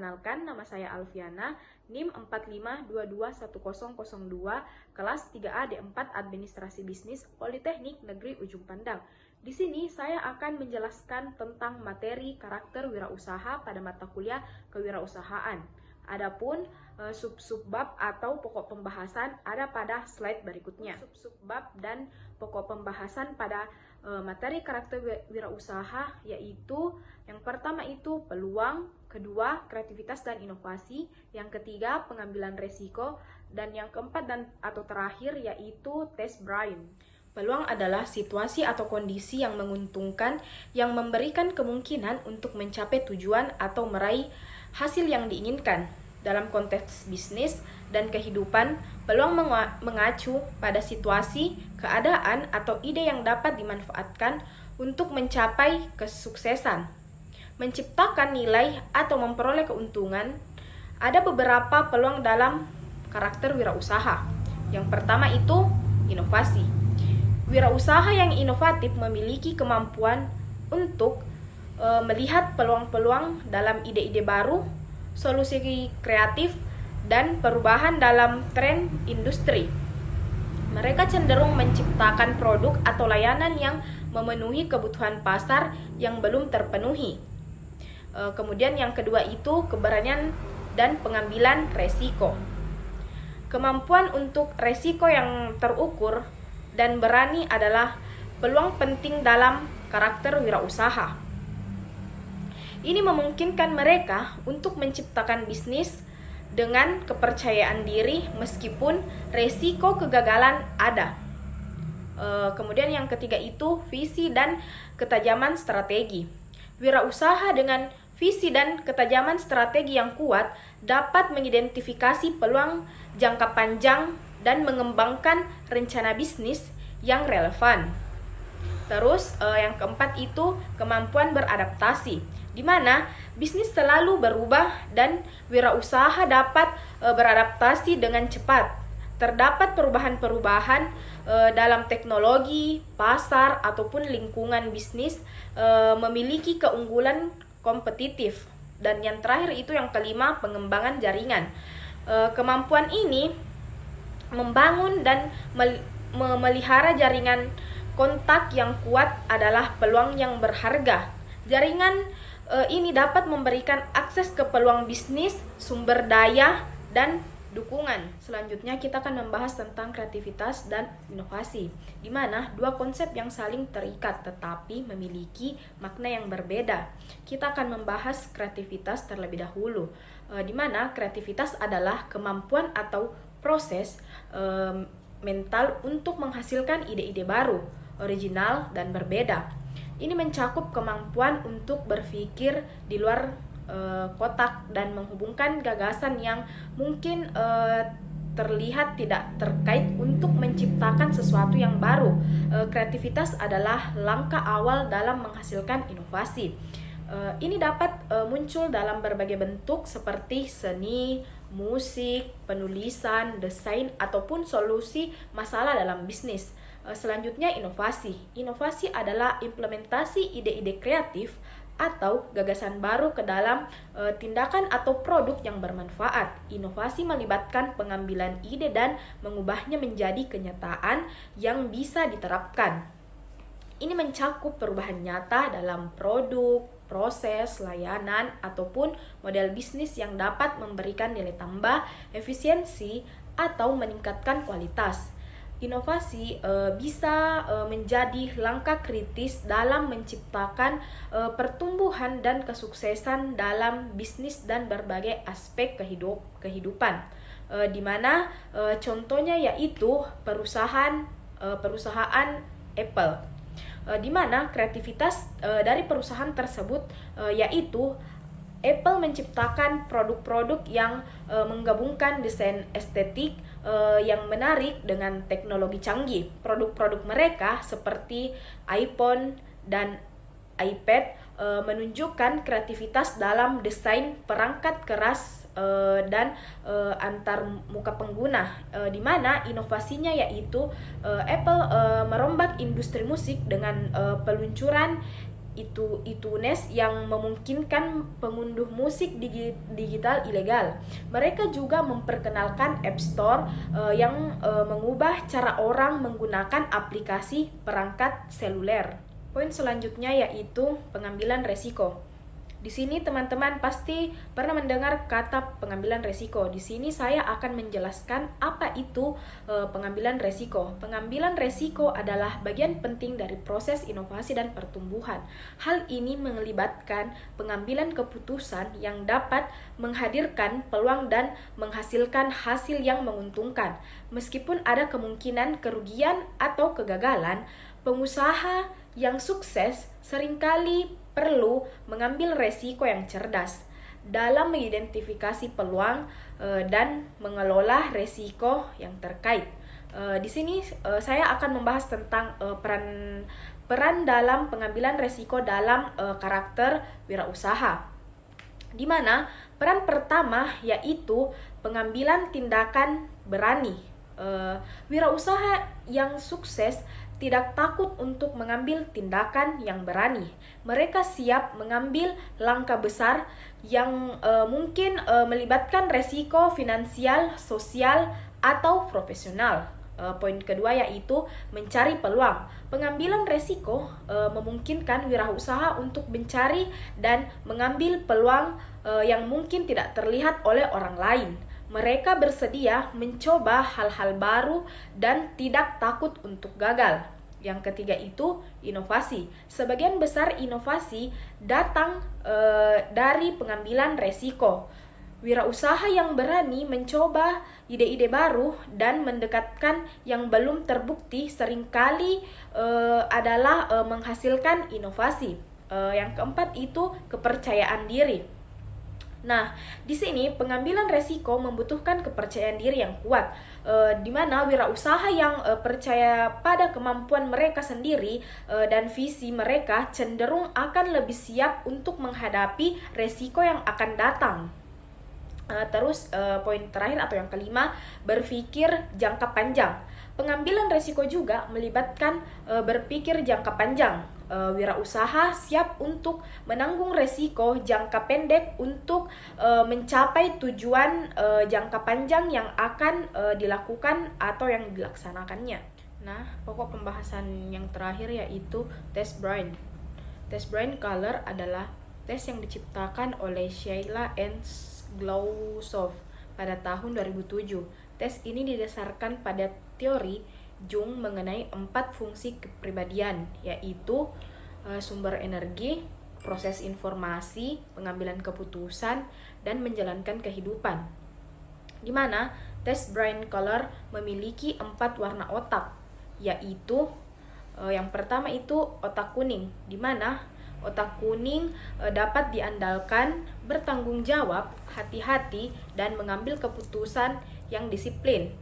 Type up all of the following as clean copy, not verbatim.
Perkenalkan, nama saya Alfiana, NIM 45221002, kelas 3A D4 Administrasi Bisnis, Politeknik Negeri Ujung Pandang. Di sini saya akan menjelaskan tentang materi karakter wirausaha pada mata kuliah kewirausahaan. Adapun sub-subbab atau pokok pembahasan ada pada slide berikutnya. Sub-subbab dan pokok pembahasan pada materi karakter wirausaha yaitu yang pertama itu peluang, kedua kreativitas dan inovasi, yang ketiga pengambilan resiko, dan yang keempat atau terakhir yaitu tes Brain. Peluang adalah situasi atau kondisi yang menguntungkan yang memberikan kemungkinan untuk mencapai tujuan atau meraih hasil yang diinginkan. Dalam konteks bisnis dan kehidupan, peluang mengacu pada situasi, keadaan, atau ide yang dapat dimanfaatkan untuk mencapai kesuksesan, menciptakan nilai, atau memperoleh keuntungan. Ada beberapa peluang dalam karakter wirausaha. Yang pertama itu inovasi. Wirausaha yang inovatif memiliki kemampuan untuk melihat peluang-peluang dalam ide-ide baru, solusi kreatif, dan perubahan dalam tren industri. Mereka cenderung menciptakan produk atau layanan yang memenuhi kebutuhan pasar yang belum terpenuhi. Kemudian yang kedua itu keberanian dan pengambilan resiko. Kemampuan untuk resiko yang terukur dan berani adalah peluang penting dalam karakter wirausaha. Ini memungkinkan mereka untuk menciptakan bisnis dengan kepercayaan diri meskipun resiko kegagalan ada. Kemudian yang ketiga itu visi dan ketajaman strategi. Wirausaha dengan visi dan ketajaman strategi yang kuat dapat mengidentifikasi peluang jangka panjang dan mengembangkan rencana bisnis yang relevan. Terus yang keempat itu kemampuan beradaptasi, di mana bisnis selalu berubah dan wirausaha dapat beradaptasi dengan cepat. Terdapat perubahan-perubahan dalam teknologi, pasar, ataupun lingkungan bisnis memiliki keunggulan kompetitif. Dan yang terakhir itu yang kelima, pengembangan jaringan. Kemampuan ini membangun dan memelihara jaringan kontak yang kuat adalah peluang yang berharga. Jaringan ini dapat memberikan akses ke peluang bisnis, sumber daya, dan dukungan. Selanjutnya kita akan membahas tentang kreativitas dan inovasi, di mana dua konsep yang saling terikat tetapi memiliki makna yang berbeda. Kita akan membahas kreativitas terlebih dahulu, di mana kreativitas adalah kemampuan atau proses mental untuk menghasilkan ide-ide baru, original, dan berbeda. Ini mencakup kemampuan untuk berpikir di luar kotak dan menghubungkan gagasan yang mungkin terlihat tidak terkait untuk menciptakan sesuatu yang baru. Kreativitas adalah langkah awal dalam menghasilkan inovasi. Ini dapat muncul dalam berbagai bentuk seperti seni, musik, penulisan, desain, ataupun solusi masalah dalam bisnis. Selanjutnya inovasi. Inovasi adalah implementasi ide-ide kreatif atau gagasan baru ke dalam tindakan atau produk yang bermanfaat. Inovasi melibatkan pengambilan ide dan mengubahnya menjadi kenyataan yang bisa diterapkan. Ini mencakup perubahan nyata dalam produk, proses, layanan, ataupun model bisnis yang dapat memberikan nilai tambah, efisiensi, atau meningkatkan kualitas. Inovasi bisa menjadi langkah kritis dalam menciptakan pertumbuhan dan kesuksesan dalam bisnis dan berbagai aspek kehidupan, di mana contohnya yaitu perusahaan Apple, di mana kreativitas dari perusahaan tersebut yaitu Apple menciptakan produk-produk yang menggabungkan desain estetik yang menarik dengan teknologi canggih. Produk-produk mereka seperti iPhone dan iPad menunjukkan kreativitas dalam desain perangkat keras dan antar muka pengguna, di mana inovasinya yaitu Apple merombak industri musik dengan peluncuran iTunes yang memungkinkan pengunduh musik digital ilegal. Mereka juga memperkenalkan App Store yang mengubah cara orang menggunakan aplikasi perangkat seluler. Poin selanjutnya yaitu pengambilan resiko. Di sini teman-teman pasti pernah mendengar kata pengambilan resiko. Di sini saya akan menjelaskan apa itu pengambilan resiko. Pengambilan resiko adalah bagian penting dari proses inovasi dan pertumbuhan. Hal ini melibatkan pengambilan keputusan yang dapat menghadirkan peluang dan menghasilkan hasil yang menguntungkan. Meskipun ada kemungkinan kerugian atau kegagalan, pengusaha yang sukses seringkali perlu mengambil resiko yang cerdas dalam mengidentifikasi peluang dan mengelola resiko yang terkait. Di sini saya akan membahas tentang peran dalam pengambilan resiko dalam karakter wirausaha, di mana peran pertama yaitu pengambilan tindakan berani. Wirausaha yang sukses tidak takut untuk mengambil tindakan yang berani. Mereka siap mengambil langkah besar yang mungkin melibatkan resiko finansial, sosial, atau profesional. Poin kedua yaitu mencari peluang. Pengambilan resiko memungkinkan wirausaha untuk mencari dan mengambil peluang yang mungkin tidak terlihat oleh orang lain. Mereka bersedia mencoba hal-hal baru dan tidak takut untuk gagal. Yang ketiga itu inovasi. Sebagian besar inovasi datang dari pengambilan resiko. Wirausaha yang berani mencoba ide-ide baru dan mendekatkan yang belum terbukti seringkali adalah menghasilkan inovasi. Yang keempat itu kepercayaan diri. Nah, di sini pengambilan resiko membutuhkan kepercayaan diri yang kuat, di mana wirausaha yang percaya pada kemampuan mereka sendiri dan visi mereka cenderung akan lebih siap untuk menghadapi resiko yang akan datang. Terus poin terakhir atau yang kelima, berpikir jangka panjang. Pengambilan resiko juga melibatkan berpikir jangka panjang. Wirausaha siap untuk menanggung resiko jangka pendek untuk mencapai tujuan jangka panjang yang akan dilakukan atau yang dilaksanakannya. Nah, pokok pembahasan yang terakhir yaitu tes Brain. Tes Brain Color adalah tes yang diciptakan oleh Sheila and Glowsoft pada tahun 2007. Tes ini didasarkan pada teori Jung mengenai 4 fungsi kepribadian, yaitu sumber energi, proses informasi, pengambilan keputusan, dan menjalankan kehidupan. Di mana tes Brain Color memiliki 4 warna otak, yaitu yang pertama itu otak kuning, di mana otak kuning dapat diandalkan, bertanggung jawab, hati-hati, dan mengambil keputusan yang disiplin.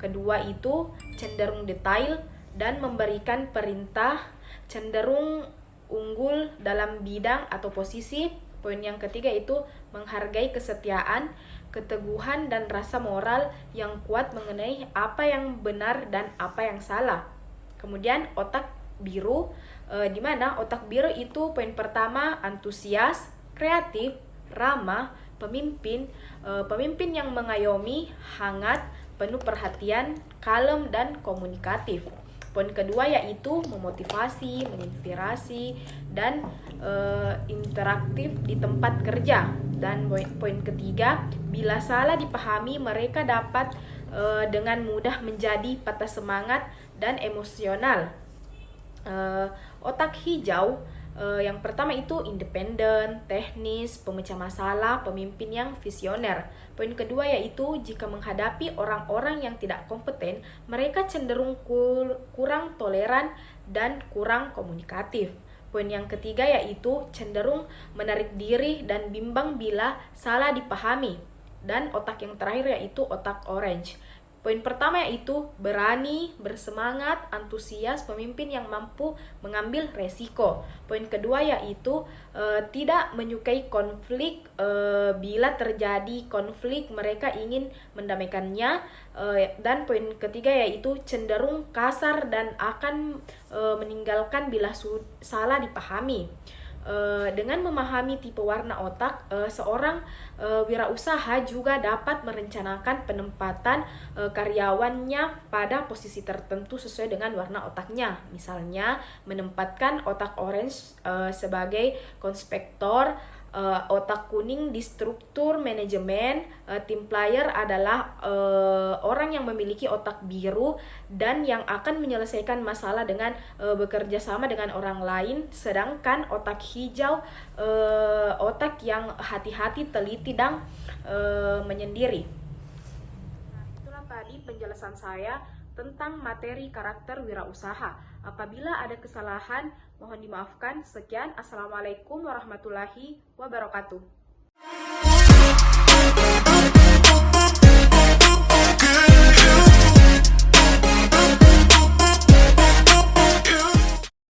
Kedua itu cenderung detail dan memberikan perintah, cenderung unggul dalam bidang atau posisi. Poin yang ketiga itu menghargai kesetiaan, keteguhan, dan rasa moral yang kuat mengenai apa yang benar dan apa yang salah. Kemudian otak biru, di mana otak biru itu poin pertama antusias, kreatif, ramah, pemimpin yang mengayomi, hangat, penuh perhatian, kalem, dan komunikatif. Poin kedua yaitu memotivasi, menginspirasi, dan interaktif di tempat kerja. Dan poin ketiga, bila salah dipahami, mereka dapat dengan mudah menjadi patah semangat dan emosional. Otak hijau, yang pertama itu independen, teknis, pemecah masalah, pemimpin yang visioner. Poin kedua yaitu jika menghadapi orang-orang yang tidak kompeten, mereka cenderung kurang toleran dan kurang komunikatif. Poin yang ketiga yaitu cenderung menarik diri dan bimbang bila salah dipahami. Dan otak yang terakhir yaitu otak orange. Poin pertama yaitu berani, bersemangat, antusias, pemimpin yang mampu mengambil resiko. Poin kedua yaitu tidak menyukai konflik. Bila terjadi konflik mereka ingin mendamaikannya. Dan poin ketiga yaitu cenderung kasar dan akan meninggalkan bila salah dipahami. Dengan memahami tipe warna otak, seorang wirausaha juga dapat merencanakan penempatan karyawannya pada posisi tertentu sesuai dengan warna otaknya. Misalnya, menempatkan otak orange sebagai konspektor, otak kuning di struktur manajemen, tim player adalah orang yang memiliki otak biru dan yang akan menyelesaikan masalah dengan bekerja sama dengan orang lain, sedangkan otak hijau otak yang hati-hati, teliti, dan menyendiri. Nah, itulah tadi penjelasan saya tentang materi karakter wirausaha. Apabila ada kesalahan, mohon dimaafkan. Sekian, Assalamualaikum warahmatullahi wabarakatuh.